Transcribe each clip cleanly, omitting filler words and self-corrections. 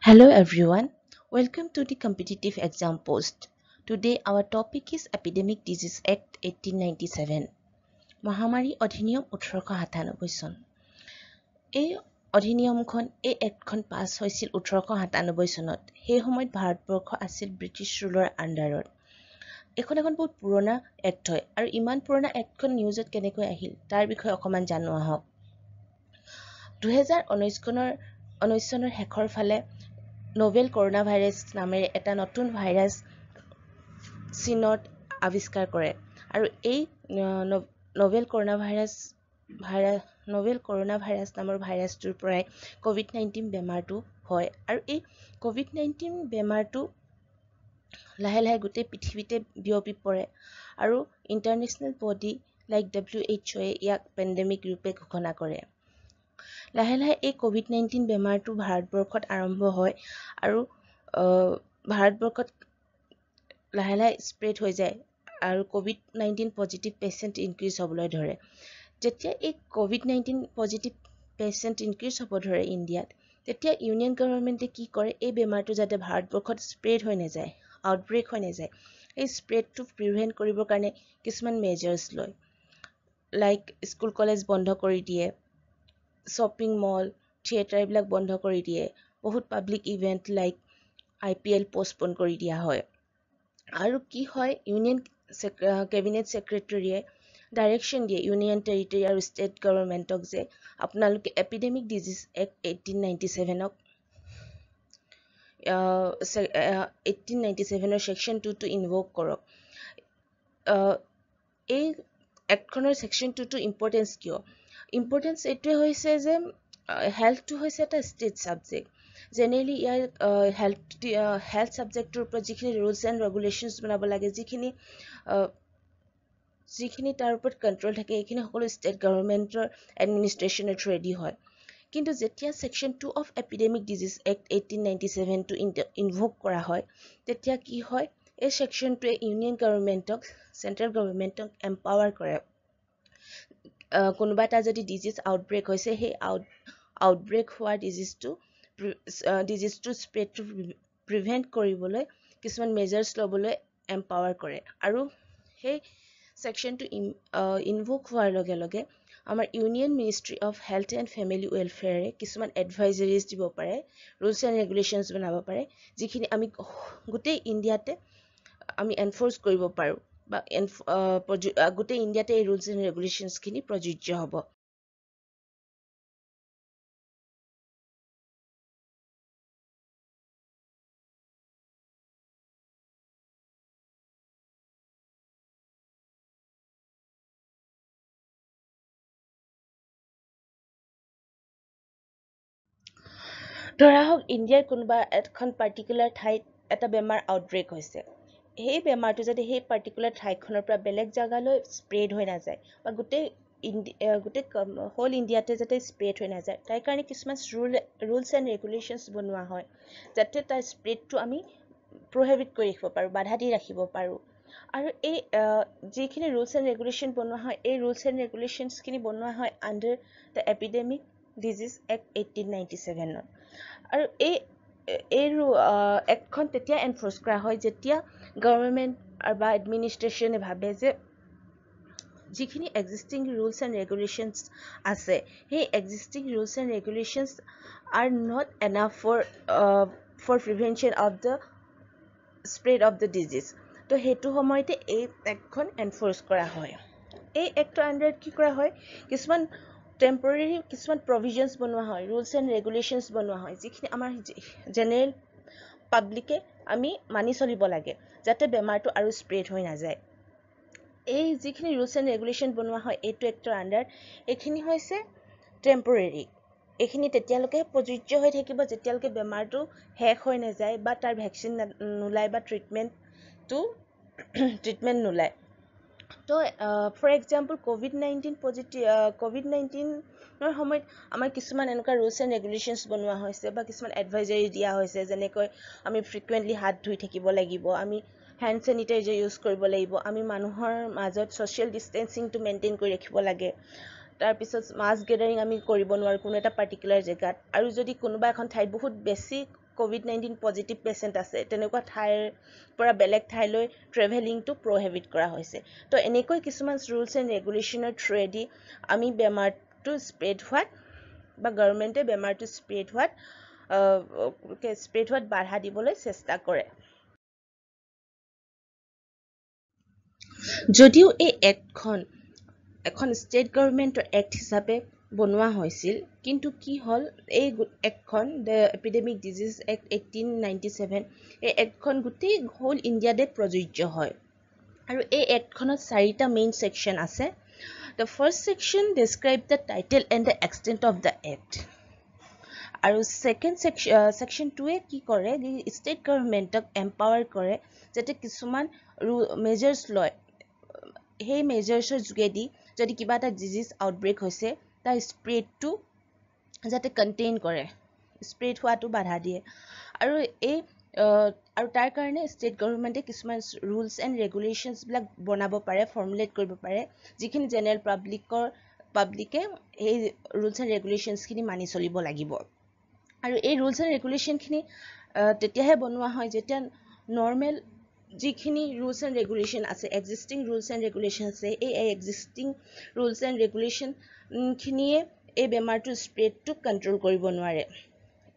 Hello everyone, welcome to the Competitive Exam Post. Today our topic is Epidemic Disease Act 1897, Mahamari Odhiniyam 1897 চন। এই অধিনিয়মখন এক্টখন পাছ হৈছিল 1897 চনত। সেই সময়ত ভাৰতবৰ্ষ আছিল ব্ৰিটিছ ৰুলৰ আণ্ডাৰত। এখন বহুত পুৰণা এক্ট হয় আৰু ইমান পুৰণা এক্টখন নিউজত কেনেকৈ আহিল তাৰ বিষয়ে অকমান জানো আহক। 2019 চনৰ শেষৰ ফালে নভেল কৰোনা ভাইৰাছ নামেৰে এটা নতুন ভাইৰাছ চীনত আৱিষ্কাৰ কৰে আৰু এই নভেল কৰোনা ভাইৰাছ নামৰ ভাইৰাছটোৰ পৰাই COVID-19 বেমাৰটো হয় আৰু এই COVID-19 বেমাৰটো লাহে লাহে গোটেই পৃথিৱীতে বিয়পি পৰে আৰু ইণ্টাৰনেশ্যনেল বডি লাইক WHO ইয়াক পেণ্ডেমিক ৰূপে ঘোষণা কৰে। লাহে লাহে এই COVID-19 বেমাৰটো ভাৰতবৰ্ষত আৰম্ভ হয় আৰু ভাৰতবৰ্ষত লাহে লাহে স্প্ৰেড হৈ যায় আৰু COVID-19 পজিটিভ পেচেণ্ট ইনক্ৰিজ হ'বলৈ ধৰে। যেতিয়া এই COVID-19 পজিটিভ পেচেণ্ট ইনক্ৰিজ হ'ব ধৰে ইণ্ডিয়াত, তেতিয়া ইউনিয়ন গভৰ্ণমেণ্টে কি কৰে, এই বেমাৰটো যাতে ভাৰতবৰ্ষত স্প্ৰেড হৈ নাযায়, আউটব্ৰেক হৈ নাযায়, এই স্প্ৰেডটো প্ৰিভেণ্ট কৰিবৰ কাৰণে কিছুমান মেজাৰ্ছ লয়। লাইক স্কুল কলেজ বন্ধ কৰি দিয়ে, শ্বপিং মল, থিয়েটাৰ এইবিলাক বন্ধ কৰি দিয়ে, বহুত public event like IPL postpone কৰি দিয়া হয়। আৰু কি হয়, ইউনিয়ন কেবিনেট ছেক্ৰেটাৰীয়ে ডাইৰেকশ্যন দিয়ে ইউনিয়ন টেৰিটৰী আৰু ষ্টেট গভৰ্ণমেণ্টক যে আপোনালোকে এপিডেমিক ডিজিজ এক্ট 1897ৰ ছেকশ্যন 2টো ইনভোক কৰক। এই এক্টখনৰ ছেকশ্যন 2টো ইম্পৰ্টেঞ্চ কিয়? ইম্পৰ্টেঞ্চ এইটোৱে হৈছে যে হেল্থটো হৈছে এটা ষ্টেট ছাবজেক্ট। জেনেৰেলি ইয়াৰ হেল্থ ছাবজেক্টটোৰ ওপৰত যিখিনি ৰুলছ এণ্ড ৰেগুলেশ্যনছ বনাব লাগে, যিখিনি তাৰ ওপৰত কণ্ট্ৰল থাকে, এইখিনি সকলো ষ্টেট গভৰ্ণমেণ্টৰ এডমিনিষ্ট্ৰেশ্যনৰ থ্ৰুৱেদি হয়। কিন্তু যেতিয়া section 2 of epidemic disease act 1897টো ইনভোক কৰা হয়, তেতিয়া কি হয়, এই ছেকশ্যনটোৱে ইউনিয়ন গভৰ্ণমেণ্টক, চেণ্ট্ৰেল গভৰ্ণমেণ্টক এম্পাৱাৰ কৰে। কোনোবা এটা যদি ডিজিজ আউটব্ৰেক হৈছে, সেই আউটব্ৰেক হোৱা ডিজিজটো স্প্ৰেডটো প্ৰিভেণ্ট কৰিবলৈ কিছুমান মেজাৰ্ছ ল'বলৈ এম্পাৱাৰ কৰে। আৰু সেই ছেকশ্যনটো ইনভোক হোৱাৰ লগে লগে আমাৰ union ministry of health and family ৱেলফেয়াৰে কিছুমান এডভাইজেৰিজ দিব পাৰে, ৰুলছ এণ্ড ৰেগুলেশ্যনছ বনাব পাৰে, যিখিনি আমি গোটেই ইণ্ডিয়াতে আমি এনফৰ্চ কৰিব পাৰোঁ বা গোটেই ইণ্ডিয়াতে এই ৰুলছ এণ্ড ৰেগুলেশ্যনছখিনি প্ৰযোজ্য হ'ব। ধৰা হওক, ইণ্ডিয়াৰ কোনোবা এখন পাৰ্টিকুলাৰ ঠাইত এটা বেমাৰ আউটব্ৰেক হৈছে। সেই বেমাৰটো যাতে সেই পাৰ্টিকুলাৰ ঠাইখনৰ পৰা বেলেগ জেগালৈ স্প্ৰেড হৈ নাযায় বা গোটেই হোল ইণ্ডিয়াতে যাতে স্প্ৰেড হৈ নাযায়, তাৰ কাৰণে কিছুমান ৰুলছ এণ্ড ৰেগুলেশ্যনছ বনোৱা হয়, যাতে তাৰ স্প্ৰেডটো আমি প্ৰহেবিট কৰি ৰাখিব পাৰোঁ, বাধা দি ৰাখিব পাৰোঁ। আৰু এই যিখিনি ৰুলছ এণ্ড ৰেগুলেশ্যন বনোৱা হয়, এই ৰুলছ এণ্ড ৰেগুলেশ্যনছখিনি বনোৱা হয় under the epidemic disease act 1897ত। আৰু এই এক্টখন তেতিয়া এনফৰ্চ কৰা হয় যেতিয়া গভৰ্ণমেণ্ট বা এডমিনিষ্ট্ৰেশ্যনে ভাবে যে যিখিনি এক্সিষ্টিং ৰুলছ এণ্ড ৰেগুলেশ্যনছ আছে, সেই existing rules and regulations are not enough for prevention of the spread of the disease. তো সেইটো সময়তে এই এক্টখন এনফৰ্চ কৰা হয়। এই এক্টৰ আণ্ডাৰত কি কৰা হয়, কিছুমান টেম্পৰেৰী কিছুমান প্ৰভিজনছ বনোৱা হয়, ৰুলছ এণ্ড ৰেগুলেশ্যনছ বনোৱা হয়, যিখিনি আমাৰ জেনেৰেল পাব্লিকে আমি মানি চলিব লাগে, যাতে বেমাৰটো আৰু স্প্ৰেড হৈ নাযায়। এই যিখিনি ৰুলছ এণ্ড ৰেগুলেশ্যন বনোৱা হয় এইটো এক্টৰ আণ্ডাৰ, এইখিনি হৈছে টেম্পৰেৰী। এইখিনি তেতিয়ালৈকে প্ৰযোজ্য হৈ থাকিব যেতিয়ালৈকে বেমাৰটো শেষ হৈ নাযায় বা তাৰ ভেকচিন নোলায় বা ট্ৰিটমেণ্ট নোলায়। তো ফৰ এক্সাম্পল ক'ভিড-19ৰ সময়ত আমাৰ কিছুমান এনেকুৱা ৰুলছ এণ্ড ৰেগুলেশ্যনছ বনোৱা হৈছে বা কিছুমান এডভাইজৰী দিয়া হৈছে, যেনেকৈ আমি ফ্ৰিকুৱেণ্টলি হাত ধুই থাকিব লাগিব, আমি হেণ্ড চেনিটাইজাৰ ইউজ কৰিব লাগিব, আমি মানুহৰ মাজত ছ'চিয়েল ডিষ্টেঞ্চিংটো মেইনটেইন কৰি ৰাখিব লাগে। তাৰপিছত মাছ গেডাৰিং আমি কৰিব নোৱাৰোঁ কোনো এটা পাৰ্টিকুলাৰ জেগাত। আৰু যদি কোনোবা এখন ঠাইত বহুত বেছি COVID-19 পজিটিভ পেচেণ্ট আছে তেনেকুৱা ঠাইৰ পৰা বেলেগ ঠাইলৈ ট্ৰেভেলিংটো প্ৰহিবিট কৰা হৈছে তো এনেকৈ কিছুমান ৰুলছ এণ্ড ৰেগুলেশ্যনৰ থ্ৰুৱেদি আমি বেমাৰটো স্প্ৰেড হোৱাত বা গভৰ্ণমেণ্টে বেমাৰটো স্প্ৰেড হোৱাত বাধা দিবলৈ চেষ্টা কৰে যদিও এই এক্টখন এখন ষ্টেট গভৰ্ণমেণ্টৰ এক্ট হিচাপে বনোৱা হৈছিল কিন্তু কি হ'ল এই এক্টখন দ্য এপিডেমিক ডিজিজ এক্ট 1897 এই এক্টখন গোটেই হোল ইণ্ডিয়াতে প্ৰযোজ্য হয় আৰু এই এক্টখনত 4টা মেইন সেকশন আছে The first section describes the title and the extent of the act আৰু second section 2 কি কৰে ষ্টেট গভৰ্ণমেণ্টক এম্পাৱাৰ কৰে যাতে কিছুমান মেজাৰ্স লয় সেই মেজাৰ্সৰ যোগেদি যদি কিবা এটা ডিজিজ আউটব্ৰেক হৈছে তাৰ স্প্ৰেডটো যাতে কণ্টেইন কৰে স্প্ৰেড হোৱাটো বাধা দিয়ে আৰু তাৰ কাৰণে ষ্টেট গভৰ্ণমেণ্টে কিছুমান ৰুলছ এণ্ড ৰেগুলেশ্যনছবিলাক বনাব পাৰে ফৰ্মুলেট কৰিব পাৰে যিখিনি জেনেৰেল পাব্লিকে এই ৰুলছ এণ্ড ৰেগুলেশ্যনছখিনি মানি চলিব লাগিব আৰু এই ৰুলছ এণ্ড ৰেগুলেশ্যনখিনি তেতিয়াহে বনোৱা হয় যেতিয়া নৰ্মেল যিখিনি ৰুলছ এণ্ড ৰেগুলেশ্যন আছে এক্সিষ্টিং ৰুলছ এণ্ড ৰেগুলেশ্যন আছে এই এক্সিষ্টিং ৰুলছ এণ্ড ৰেগুলেশ্যনখিনিয়ে এই বেমাৰটোৰ স্প্ৰেডটো কণ্ট্ৰল কৰিব নোৱাৰে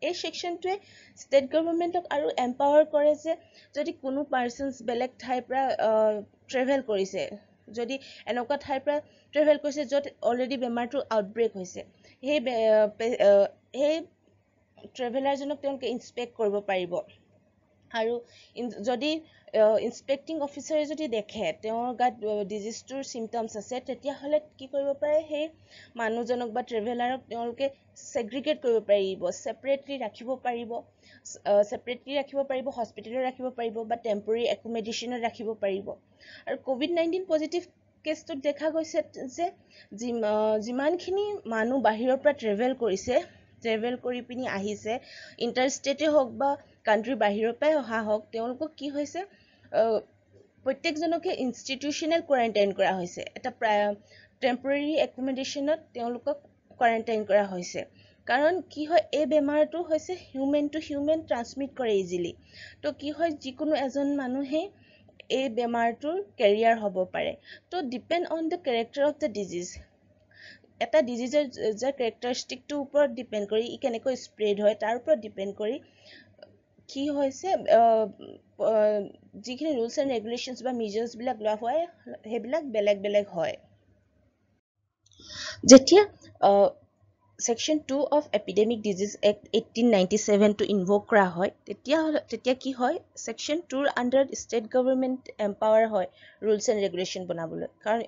এই সেকশনটোৱে ষ্টেট গভৰ্ণমেণ্টক আৰু এম্পাৱাৰ কৰে যে যদি কোনো পাৰ্চনছ বেলেগ ঠাইৰ পৰা ট্ৰেভেল কৰিছে যদি এনেকুৱা ঠাইৰ পৰা ট্ৰেভেল কৰিছে য'ত অলৰেডি বেমাৰটো আউটব্ৰেক হৈছে সেই ট্ৰেভেলাৰজনক তেওঁলোকে ইনস্পেক্ট কৰিব পাৰিব আৰু যদি ইনস্পেক্টিং অফিচাৰে যদি দেখে তেওঁৰ গাত ডিজিজটোৰ চিমটমছ আছে তেতিয়াহ'লে কি কৰিব পাৰে সেই মানুহজনক বা ট্ৰেভেলাৰক তেওঁলোকে ছেগ্ৰিগেট কৰিব পাৰিব ছেপাৰেটলি ৰাখিব পাৰিব হস্পিটেলত ৰাখিব পাৰিব বা টেম্পৰেৰী একমডেশ্যনত ৰাখিব পাৰিব আৰু COVID-19 পজিটিভ কেছটোত দেখা গৈছে যে যিমানখিনি মানুহ বাহিৰৰ পৰা ট্ৰেভেল কৰি পিনি আহিছে ইণ্টাৰষ্টেটে হওক বা কাণ্ট্ৰিৰ বাহিৰৰ পৰাই অহা হওক তেওঁলোকক কি হৈছে প্ৰত্যেকজনকে ইনষ্টিটিউচনেল কোৱাৰেণ্টাইন কৰা হৈছে এটা টেম্পৰেৰী একমডেশ্যনত তেওঁলোকক কোৱাৰেণ্টাইন কৰা হৈছে কাৰণ কি হয় এই বেমাৰটো হৈছে হিউমেন টু হিউমেন ট্ৰান্সমিট কৰে ইজিলি তো কি হয় যিকোনো এজন মানুহে এই বেমাৰটোৰ কেৰিয়াৰ হ'ব পাৰে তো depend on the character of the disease এটা ডিজিজৰ যাৰ কেৰেক্টাৰিষ্টিকটোৰ ওপৰত ডিপেণ্ড কৰি ই কেনেকৈ স্প্ৰেড হয় তাৰ ওপৰত ডিপেণ্ড কৰি কি হৈছে যিখিনি ৰুলছ এণ্ড ৰেগুলেশ্যনছ বা মেজাৰ্ছবিলাক লোৱা হয় সেইবিলাক বেলেগ বেলেগ হয় যেতিয়া Section 2 of Epidemic Disease Act 1897 to invoke কৰা হয় তেতিয়া কি হয় Section 2 under state government empower হয় rules and regulation বনাবলৈ কাৰণ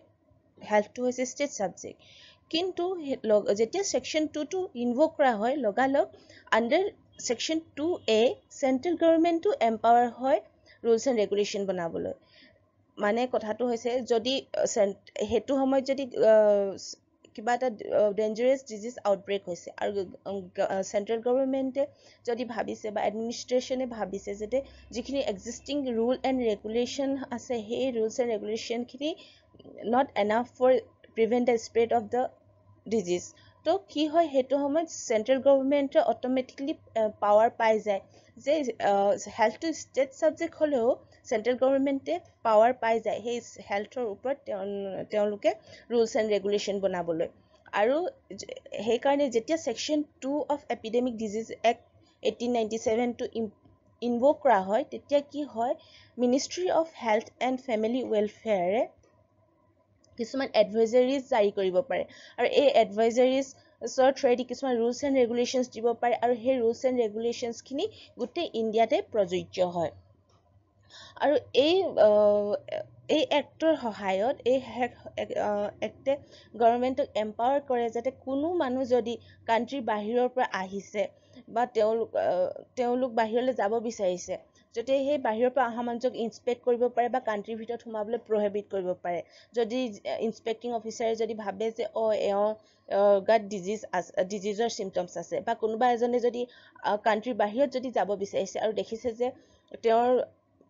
হেল্থটো হৈছে ষ্টেট সাবজেক্ট কিন্তু যেতিয়া Section 2 টো ইনভোক কৰা হয় লগালগ under Section 2A চেন্ট্ৰেল গভৰ্ণমেণ্টটো এম্পাৱাৰ হয় rules and regulation বনাবলৈ মানে কথাটো হৈছে যদি হেতু সময়ত যদি কিবা এটা ডেঞ্জাৰাছ ডিজিজ আউটব্ৰেক হৈছে আৰু চেন্ট্ৰেল গভৰ্ণমেণ্টে যদি ভাবিছে বা এডমিনিষ্ট্ৰেশ্যনে ভাবিছে যে যিখিনি এক্সিষ্টিং ৰুল এণ্ড ৰেগুলেশ্যন আছে সেই ৰুলছ এণ্ড ৰেগুলেশ্যনখিনি not enough for prevent the spread of the disease তো কি হয় সেইটো সময়ত চেন্ট্ৰেল গভৰ্ণমেণ্টে অট'মেটিকলি পাৱাৰ পাই যায় যে হেল্থটো ষ্টেট ছাবজেক্ট হ'লেও চেন্ট্ৰেল গভৰ্ণমেণ্টে পাৱাৰ পাই যায় সেই হেল্থৰ ওপৰত তেওঁলোকে ৰুলছ এণ্ড ৰেগুলেশ্যন বনাবলৈ আৰু সেইকাৰণে যেতিয়া Section 2 of Epidemic Disease Act 1897 টো ইনভোক কৰা হয় তেতিয়া কি হয় ministry of health and family ৱেলফেয়াৰে কিছুমান এডভাইজাৰিজ জাৰি কৰিব পাৰে আৰু এই এডভাইজাৰিজৰ থ্ৰুৱেদি কিছুমান ৰুলছ এণ্ড ৰেগুলেশ্যনছ দিব পাৰে আৰু সেই ৰুলছ এণ্ড ৰেগুলেশ্যনছখিনি গোটেই ইণ্ডিয়াতে প্ৰযোজ্য হয় আৰু এই এক্টৰ সহায়ত এই এক্টে গভৰ্ণমেণ্টক এম্পাৱাৰ কৰে যাতে কোনো মানুহ যদি কাণ্ট্ৰিৰ বাহিৰৰ পৰা আহিছে বা তেওঁলোক বাহিৰলৈ যাব বিচাৰিছে যদি সেই বাহিৰৰ পৰা অহা মানুহক ইনস্পেক্ট কৰিব পাৰে বা কাণ্ট্ৰিৰ ভিতৰত সোমাবলৈ প্ৰহিবিট কৰিব পাৰে যদি ইনস্পেক্টিং অফিচাৰে যদি ভাবে যে গাত ডিজিজৰ চিমটমছ আছে বা কোনোবা এজনে যদি কাণ্ট্ৰিৰ বাহিৰত যদি যাব বিচাৰিছে আৰু দেখিছে যে তেওঁৰ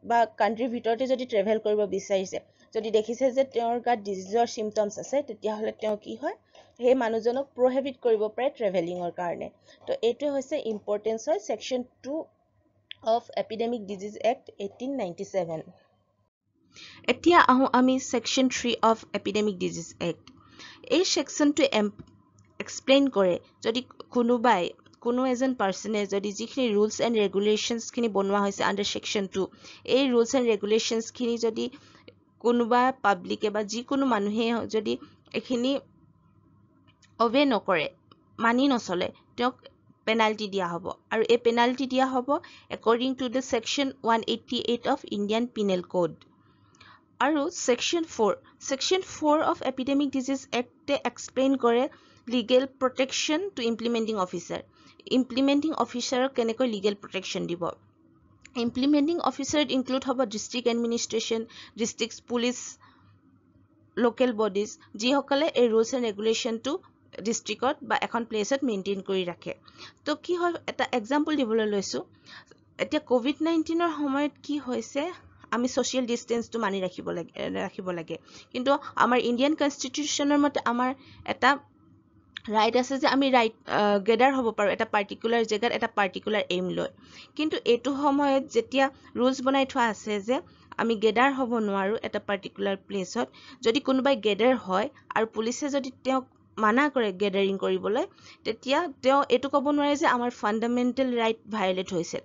বা কাণ্ট্ৰিৰ ভিতৰতে যদি ট্ৰেভেল কৰিব বিচাৰিছে যদি দেখিছে যে তেওঁৰ গাত ডিজিজৰ চিমটমছ আছে তেতিয়াহ'লে তেওঁ কি হয় সেই মানুহজনক প্ৰহিবিট কৰিব পাৰে ট্ৰেভেলিঙৰ কাৰণে তো এইটোৱে হৈছে ইম্পৰ্টেঞ্চ হয় Section 2 of Epidemic Disease Act 1897. এতিয়া আহোঁ আমি Section 3 of Epidemic Disease Act. এই সেকশনটো এক্সপ্লেইন কৰে যদি কোনো এজন পাৰ্চনে যদি যিখিনি ৰুলছ এণ্ড ৰেগুলেশ্যনছখিনি বনোৱা হৈছে আণ্ডাৰ Section 2, এই ৰুলছ এণ্ড ৰেগুলেশ্যনছখিনি যদি কোনোবা পাব্লিকে বা যিকোনো মানুহে যদি এইখিনি অবে নকৰে, মানি নচলে, তেওঁক পেনাল্টি দিয়া হ'ব আৰু এই পেনাল্টি দিয়া হ'ব according to the Section 188 of Indian Penal Code. আৰু Section 4 of Epidemic Disease Act explain কৰে legal protection to implementing officer. Implementing officer কেনেকৈ legal protection দিব. Implementing officer include হ'ব district administration, district police, local bodies, যিসকলে এই rules and regulation to ডিষ্ট্ৰিক্টত বা এখন প্লেচত মেইনটেইন কৰি ৰাখে. তো কি হয় এটা এক্সাম্পল দিবলৈ লৈছোঁ. এতিয়া COVID-19ৰ সময়ত কি হৈছে, আমি social ডিষ্টেন্সটো মানি ৰাখিব লাগে. কিন্তু আমাৰ ইণ্ডিয়ান কনষ্টিটিউশ্যনৰ মতে আমাৰ এটা ৰাইট আছে যে আমি গেডাৰ হ'ব পাৰোঁ এটা পাৰ্টিকুলাৰ জেগাত এটা পাৰ্টিকুলাৰ এইম লৈ. কিন্তু এইটো সময়ত যেতিয়া ৰুলছ বনাই থোৱা আছে যে আমি গেডাৰ হ'ব নোৱাৰোঁ এটা পাৰ্টিকুলাৰ প্লেচত, যদি কোনোবাই গেডাৰ হয় আৰু পুলিচে যদি তেওঁক মানা কৰে গেডাৰিং কৰিবলৈ, তেতিয়া তেওঁ এইটো ক'ব নোৱাৰে যে আমাৰ ফাণ্ডামেণ্টেল ৰাইট ভায়োলেট হৈছে.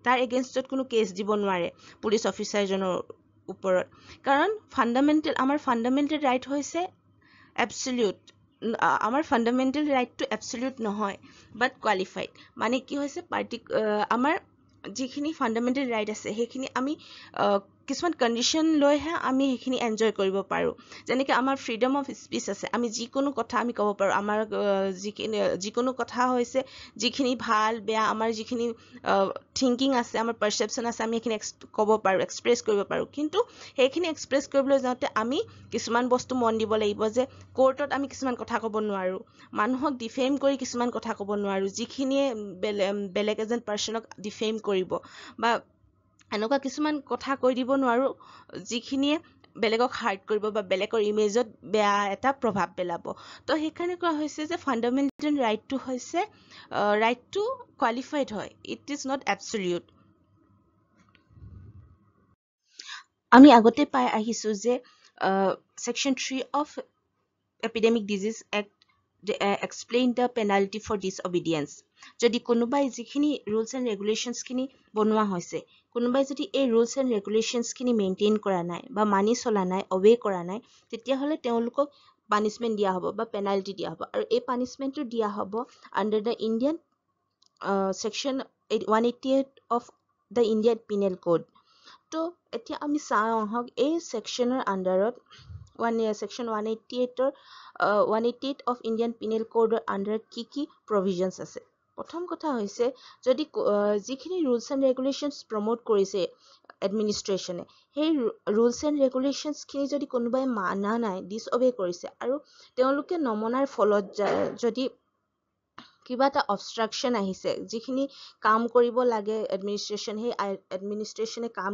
তাৰ এগেইনষ্টত কোনো কেছ দিব নোৱাৰে পুলিচ অফিচাৰজনৰ ওপৰত, কাৰণ আমাৰ ফাণ্ডামেণ্টেল ৰাইট হৈছে এবছলিউট. আমাৰ ফাণ্ডামেণ্টেল ৰাইটটো এবছলিউট নহয় বাট কোৱালিফাইড. মানে কি হৈছে আমাৰ যিখিনি ফাণ্ডামেণ্টেল ৰাইট আছে সেইখিনি আমি কিছুমান কণ্ডিশ্যন লৈহে আমি সেইখিনি এনজয় কৰিব পাৰোঁ. যেনেকৈ আমাৰ ফ্ৰীডম অফ স্পীচ আছে, আমি যিকোনো কথা আমি ক'ব পাৰোঁ. আমাৰ যিকোনো কথা হৈছে যিখিনি ভাল বেয়া আমাৰ যিখিনি থিংকিং আছে, আমাৰ পাৰচেপশ্যন আছে, আমি সেইখিনি ক'ব পাৰোঁ, এক্সপ্ৰেছ কৰিব পাৰোঁ. কিন্তু সেইখিনি এক্সপ্ৰেছ কৰিবলৈ যাওঁতে আমি কিছুমান বস্তু মন দিব লাগিব যে কোৰ্টত আমি কিছুমান কথা ক'ব নোৱাৰোঁ, মানুহক ডিফেম কৰি কিছুমান কথা ক'ব নোৱাৰোঁ, যিখিনিয়ে বেলেগ এজন পাৰ্চনক ডিফেম কৰিব বা এনেকুৱা কিছুমান কথা কৈ দিব নোৱাৰোঁ যিখিনিয়ে বেলেগক হাৰ্ট কৰিব বা বেলেগৰ ইমেজত বেয়া এটা প্ৰভাৱ পেলাব. তো সেইকাৰণে কোৱা হৈছে যে ফাণ্ডামেণ্টেল ৰাইটটো হৈছে ৰাইটটো কোৱালিফাইড হয়, ইট ইজ নট এবছলিউট. আমি আগতে পাই আহিছোঁ যে Section 3 of Epidemic Disease Act explain the penalty for disobedience. যদি কোনোবাই যিখিনি ৰুলছ এণ্ড ৰেগুলেশ্যনছখিনি বনোৱা হৈছে, কোনোবাই যদি এই ৰুলছ এণ্ড ৰেগুলেশ্যনছখিনি মেইনটেইন কৰা নাই বা মানি চলা নাই, অবে কৰা নাই, তেতিয়াহ'লে তেওঁলোকক পানিছমেণ্ট দিয়া হ'ব বা পেনাল্টি দিয়া হ'ব. আৰু এই পানিছমেণ্টটো দিয়া হ'ব under the Indian Section 188 of the Indian Penal Code. তো এতিয়া আমি চাওঁ আহক এই ছেকশ্যনৰ আণ্ডাৰত Section 188 of Indian Penal Code আণ্ডাৰত কি প্ৰভিজনছ আছে. প্ৰথম কথা হৈছে যদি যিখিনি ৰুলছ এণ্ড ৰেগুলেশ্যনছ প্ৰমোট কৰিছে এডমিনিষ্ট্ৰেশ্যনে, সেই ৰুলছ এণ্ড ৰেগুলেশ্যনছখিনি যদি কোনোবাই মানা নাই, ডিছঅবে কৰিছে, আৰু তেওঁলোকে নমনাৰ ফলত যদি কিবা এটা অবষ্ট্ৰাকশ্যন আহিছে, যিখিনি কাম কৰিব লাগে এডমিনিষ্ট্ৰেশ্যন, সেই এডমিনিষ্ট্ৰেশ্যনে কাম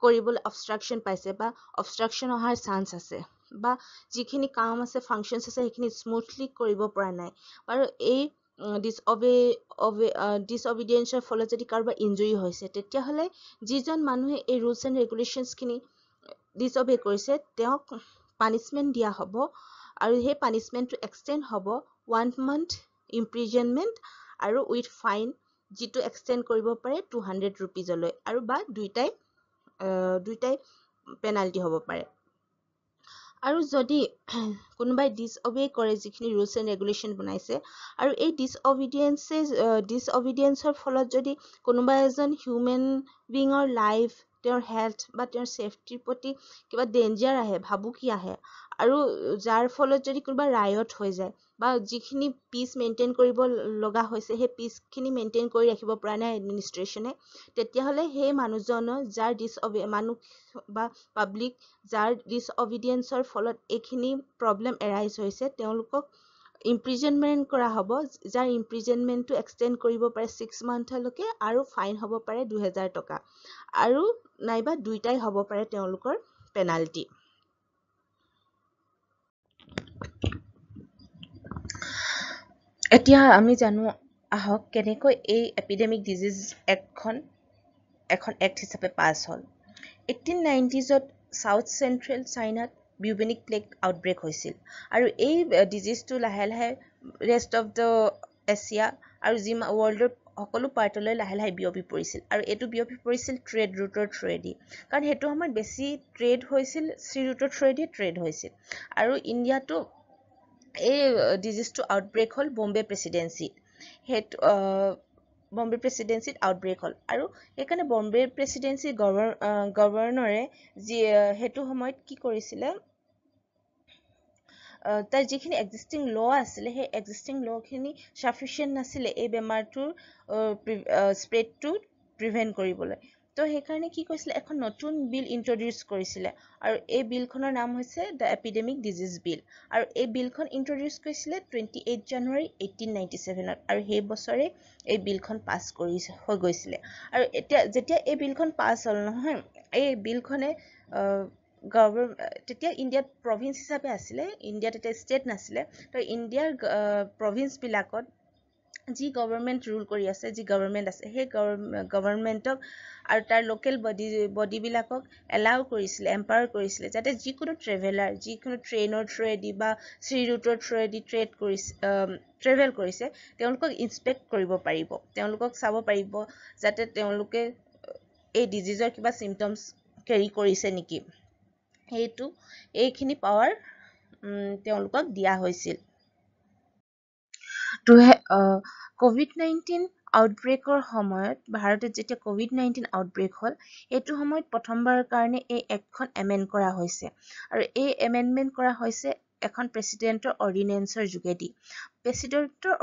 কৰিবলৈ অবষ্ট্ৰাকশ্যন পাইছে বা অবষ্ট্ৰাকশ্যন অহাৰ চান্স আছে, বা যিখিনি কাম আছে ফাংচনছ আছে সেইখিনি স্মুথলি কৰিব পৰা নাই, আৰু এই ডিছঅবিডিয়েঞ্চৰ ফলত যদি কাৰোবাৰ ইনজুৰি হৈছে, তেতিয়াহ'লে যিজন মানুহে এই ৰুলছ এণ্ড ৰেগুলেশ্যনছখিনি ডিছঅবে কৰিছে তেওঁক পানিছমেণ্ট দিয়া হ'ব, আৰু সেই পানিছমেণ্টটো এক্সটেণ্ড হ'ব 1 month ইম্প্ৰিজনমেণ্ট আৰু উইথ ফাইন, যিটো এক্সটেণ্ড কৰিব পাৰে 200 rupeesলৈ, আৰু বা দুইটাই পেনাল্টি হ'ব পাৰে. আৰু যদি কোনোবাই ডিছঅবে কৰে যিখিনি ৰুলছ এণ্ড ৰেগুলেশ্যন বনাইছে, আৰু এই ডিছঅবিডিয়েঞ্চৰ ফলত যদি কোনোবা এজন হিউমেন বিঙৰ লাইফ, তেওঁৰ হেল্থ বা তেওঁৰ ছেফটিৰ প্ৰতি কিবা ডেঞ্জাৰ আহে, ভাবুকি আহে, আৰু যাৰ ফলত যদি কোনোবা ৰায়ট হৈ যায় বা যিখিনি পিচ মেইনটেইন কৰিব লগা হৈছে সেই পিচখিনি মেইনটেইন কৰি ৰাখিব পৰা নাই এডমিনিষ্ট্ৰেশ্যনে, তেতিয়াহ'লে সেই মানুহজনৰ মানুহ বা পাব্লিক যাৰ ডিছঅবিডিয়েঞ্চৰ ফলত এইখিনি প্ৰব্লেম এৰাইজ হৈছে, তেওঁলোকক ইম্প্ৰিজনমেণ্ট কৰা হ'ব, যাৰ ইম্প্ৰিজনমেণ্টটো এক্সটেণ্ড কৰিব পাৰে 6 monthলৈকে, আৰু ফাইন হ'ব পাৰে 2000 টকা, আৰু নাইবা দুইটাই হ'ব পাৰে তেওঁলোকৰ পেনাল্টি. এতিয়া আমি জানো আহক কেনেকৈ এই এপিডেমিক ডিজিজ এক্টখন এখন এক্ট হিচাপে পাছ হ'ল 1890s south central চাইনাত বিউবেনিক plague outbreak হৈছিল আৰু এই ডিজিজটো লাহে লাহে ৰেষ্ট অফ দ্য এছিয়া আৰু যি ৱৰ্ল্ডৰ সকলো পাৰ্টলৈ লাহে লাহে বিয়পি পৰিছিল আৰু এইটো বিয়পি পৰিছিল ট্ৰেড ৰুটৰ থ্ৰুৱেদি কাৰণ সেইটো সময়ত বেছি ট্ৰেড হৈছিল চি ৰুটৰ থ্ৰুৱেদি ট্ৰেড হৈছিল আৰু ইণ্ডিয়াটো এই ডিজিজটো আউটব্ৰেক হ'ল বম্বে প্ৰেচিডেঞ্চিত সেইটো বম্বে প্ৰেচিডেঞ্চিত আউটব্ৰেক হ'ল আৰু সেইকাৰণে বম্বে প্ৰেচিডেঞ্চি গভৰ্ণৰে যি সেইটো সময়ত কি কৰিছিলে তাৰ যিখিনি এক্সিষ্টিং ল আছিলে সেই এক্সিষ্টিং লখিনি সাফিচিয়েণ্ট নাছিলে এই বেমাৰটোৰ স্প্ৰেডটো প্ৰিভেণ্ট কৰিবলৈ তো সেইকাৰণে কি কৰিছিলে এখন নতুন বিল ইন্ট্ৰডিউচ কৰিছিলে আৰু এই বিলখনৰ নাম হৈছে দ্য এপিডেমিক ডিজিজ বিল আৰু এই বিলখন ইন্ট্ৰডিউচ কৰিছিলে 28 জানুৱাৰী 1897 আৰু সেই বছৰে এই বিলখন পাছ হৈ গৈছিলে আৰু এতিয়া যেতিয়া এই বিলখন পাছ হ'ল নহয় এই বিলখনে তেতিয়া ইণ্ডিয়াত প্ৰভিন্স হিচাপে আছিলে ইণ্ডিয়াত এতিয়া ষ্টেট নাছিলে তো ইণ্ডিয়াৰ প্ৰভিন্সবিলাকত যি গভৰ্ণমেণ্ট ৰুল কৰি আছে যি গভৰ্ণমেণ্ট আছে সেই গভৰ্ণমেণ্টক আৰু তাৰ লোকেল বডিবিলাকক এলাউ কৰিছিলে এম্পাৱাৰ কৰিছিলে যাতে যিকোনো ট্ৰেভেলাৰ যিকোনো ট্ৰেইনৰ থ্ৰুৱেদি বা চি ৰুটৰ থ্ৰুৱেদি ট্ৰেভেল কৰিছে তেওঁলোকক ইনস্পেক্ট কৰিব পাৰিব তেওঁলোকক চাব পাৰিব যাতে তেওঁলোকে এই ডিজিজৰ কিবা চিমটমছ কেৰি কৰিছে নেকি সেইটো এইখিনি পাৱাৰ তেওঁলোকক দিয়া হৈছিল COVID-19 আউটব্ৰেকৰ সময়ত ভাৰতত যেতিয়া COVID-19 আউটব্ৰেক হ'ল এইটো সময়ত প্ৰথমবাৰৰ কাৰণে এই এক্টখন এমেণ্ড কৰা হৈছে আৰু এই এমেণ্ডমেণ্ট কৰা হৈছে এখন প্ৰেচিডেণ্টৰ অৰ্ডিনেন্সৰ যোগেদি প্ৰেচিডেণ্টৰ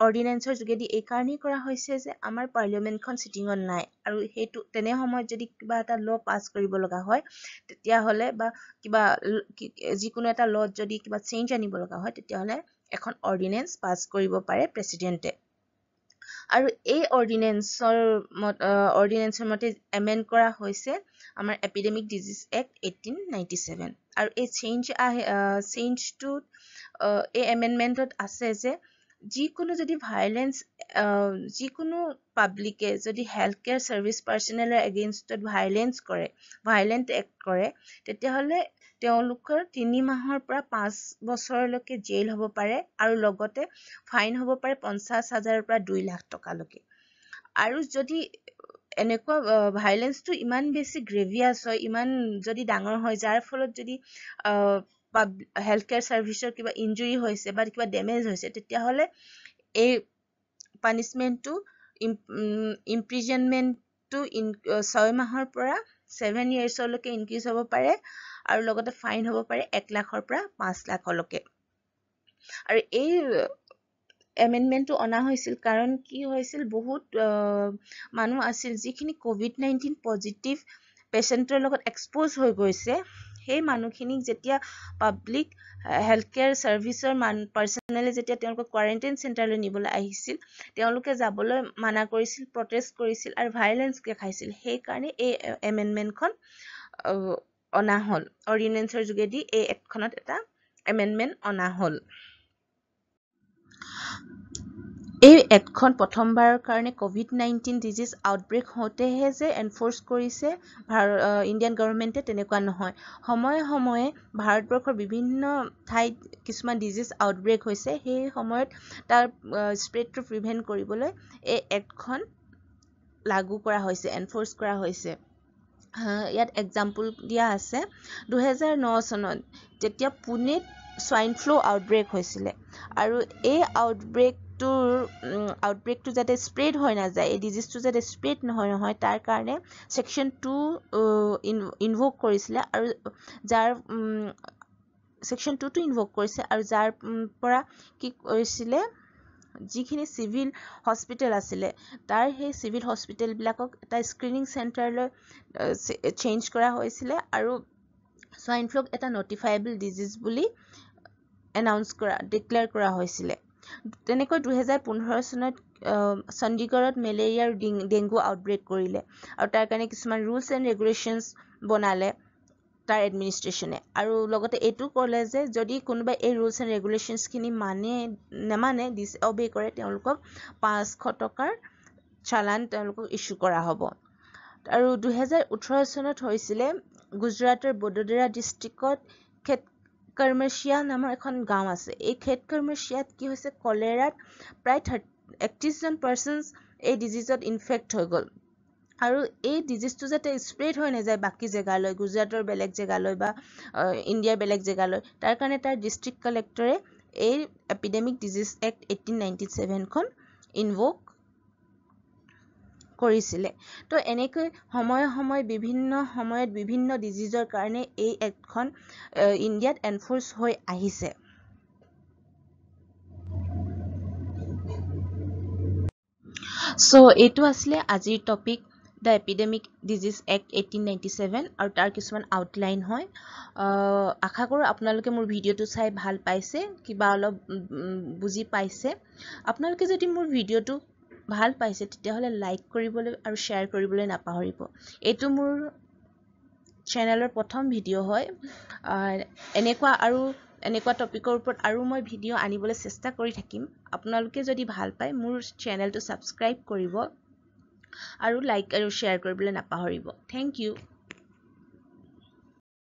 অৰ্ডিনেন্সৰ যোগেদি এই কাৰণেই কৰা হৈছে যে আমাৰ পাৰ্লিয়ামেণ্টখন চিটিঙত নাই আৰু সেইটো তেনে সময়ত যদি কিবা এটা ল পাছ কৰিব লগা হয় তেতিয়াহ'লে বা কিবা যিকোনো এটা লত যদি কিবা চেঞ্জ আনিব লগা হয় তেতিয়াহ'লে এখন অৰ্ডিনেন্স পাছ কৰিব পাৰে প্ৰেচিডেণ্টে আৰু এই অৰ্ডিনেন্সৰ মতে এমেণ্ড কৰা হৈছে আমাৰ এপিডেমিক ডিজিজ এক্ট 1897 আৰু এই চেঞ্জটো এই এমেণ্ডমেণ্টত আছে যে যিকোনো যদি ভাইলেন্স যিকোনো পাব্লিকে যদি হেল্থ কেয়াৰ ছাৰ্ভিচ পাৰ্চনেলৰ এগেইনষ্টত ভাইলেণ্ট এক্ট কৰে তেতিয়াহ'লে তেওঁলোকৰ 3 মাহৰ পৰা 5 বছৰলৈকে জেইল হ'ব পাৰে আৰু লগতে ফাইন হ'ব পাৰে 50,000ৰ পৰা 2 লাখ টকালৈকে আৰু যদি এনেকুৱা ভাইলেন্সটো ইমান বেছি গ্ৰেভিয়াছ হয় ইমান যদি ডাঙৰ হয় যাৰ ফলত যদি হেল্থ কেয়াৰ ছাৰ্ভিচৰ কিবা ইনজুৰি হৈছে বা কিবা ডেমেজ হৈছে তেতিয়াহ'লে এই পানিছমেণ্টটো ইমপ্ৰিজনমেণ্টটো 6 মাহৰ পৰা 7 ইয়াৰ্ছলৈকে ইনক্ৰিজ হ'ব পাৰে আৰু লগতে ফাইন হ'ব পাৰে 1 লাখৰ পৰা 5 লাখলৈকে আৰু এই এমেণ্ডমেণ্টটো অনা হৈছিল কাৰণ কি হৈছিল বহুত মানুহ আছিল যিখিনি COVID-19 পজিটিভ পেচেণ্টৰ লগত এক্সপ'জ হৈ গৈছে সেই মানুহখিনিক যেতিয়া পাব্লিক হেল্থ কেয়াৰ ছাৰ্ভিচৰ পাৰ্চনেলি যেতিয়া তেওঁলোকক কোৱাৰেণ্টাইন চেণ্টাৰলৈ নিবলৈ আহিছিল তেওঁলোকে যাবলৈ মানা কৰিছিল প্ৰটেষ্ট কৰিছিল আৰু ভাইলেন্স দেখাইছিল সেইকাৰণে এই এমেণ্ডমেণ্টখন অনা হ'ল অৰ্ডিনেন্সৰ যোগেদি এই এক্টখনত এটা এমেণ্ডমেণ্ট অনা হ'ল এই এক্টখন প্ৰথমবাৰৰ কাৰণে COVID-19 ডিজিজ আউটব্ৰেক হওঁতেহে যে এনফৰ্চ কৰিছে ইণ্ডিয়ান গভৰ্ণমেণ্টে তেনেকুৱা নহয় সময়ে সময়ে ভাৰতবৰ্ষৰ বিভিন্ন ঠাইত কিছুমান ডিজিজ আউটব্ৰেক হৈছে সেই সময়ত তাৰ স্প্ৰেডটো প্ৰিভেণ্ট কৰিবলৈ এই এক্টখন লাগু কৰা হৈছে এনফৰ্চ কৰা হৈছে ইয়াত এক্সাম্পল দিয়া আছে 2009 চনত যেতিয়া পুনেত swine flu আউটব্ৰেক হৈছিলে আৰু এই আউটব্ৰেকটো যাতে স্প্ৰেড হৈ নাযায় এই ডিজিজটো যাতে স্প্ৰেড নহয় তাৰ কাৰণে সেকশ্যন 2 ইনভোক কৰিছিলে আৰু যাৰ সেকশ্যন 2টো ইনভোক কৰিছে আৰু যাৰ পৰা কি কৰিছিলে যিখিনি চিভিল হস্পিটেল আছিলে তাৰ সেই চিভিল হস্পিটেলবিলাকক এটা স্ক্ৰিনিং চেণ্টাৰলৈ চেঞ্জ কৰা হৈছিলে আৰু swine flu এটা নটিফাইবল ডিজিজ বুলি ডিক্লেয়াৰ কৰা হৈছিলে তেনেকৈ 2015 চনত চণ্ডীগড়ত মেলেৰিয়া আৰু ডেংগু আউটব্ৰেক কৰিলে আৰু তাৰ কাৰণে কিছুমান ৰুলছ এণ্ড ৰেগুলেশ্যনছ বনালে তাৰ এডমিনিষ্ট্ৰেশ্যনে আৰু লগতে এইটো ক'লে যে যদি কোনোবাই এই ৰুলছ এণ্ড ৰেগুলেশ্যনছখিনি নেমানে ডিছঅবে কৰে তেওঁলোকক 500 টকাৰ চালান তেওঁলোকক ইছ্যু কৰা হ'ব আৰু 2018 চনত হৈছিলে গুজৰাটৰ বডোদৰা ডিষ্ট্ৰিক্টত খেটকৰ্মশিয়া নামৰ এখন গাঁও আছে। এই খেটকৰ্মশিয়াত কি হৈছে, কলেৰাত প্ৰায় 31 জন পাৰ্চন এই ডিজিজত ইনফেক্ট হৈ গ'ল। আৰু এই ডিজিজটো যাতে স্প্ৰেড হৈ নাযায় বাকী জেগালৈ, গুজৰাটৰ বেলেগ জেগালৈ বা ইণ্ডিয়াৰ বেলেগ জেগালৈ, তাৰ কাৰণে তাৰ ডিষ্ট্ৰিক্ট কালেক্টৰে এই এপিডেমিক ডিজিজ এক্ট 1897খন ইনভোক কৰিছিলে। তো এনেকৈ সময়ে সময়ে বিভিন্ন সময়ত বিভিন্ন ডিজিজৰ কাৰণে এই এক্টখন ইণ্ডিয়াত এনফৰ্চ হৈ আহিছে। সো এইটো আছিলে আজিৰ topic, the epidemic disease act 1897, আৰু তাৰ কিছুমান আউটলাইন হয়। আশা কৰোঁ আপোনালোকে মোৰ ভিডিঅ'টো চাই ভাল পাইছে, কিবা অলপ বুজি পাইছে। আপোনালোকে যদি মোৰ ভিডিঅ'টো ভাল পাইছে তেতিয়াহ'লে লাইক কৰিবলৈ আৰু শ্বেয়াৰ কৰিবলৈ নাপাহৰিব। এইটো মোৰ চেনেলৰ প্ৰথম ভিডিঅ' হয়। এনেকুৱা টপিকৰ ওপৰত আৰু মই ভিডিঅ' আনিবলৈ চেষ্টা কৰি থাকিম। আপোনালোকে যদি ভাল পায় মোৰ চেনেলটো ছাবস্ক্ৰাইব কৰিব আৰু লাইক আৰু শ্বেয়াৰ কৰিবলৈ নাপাহৰিব। Thank U.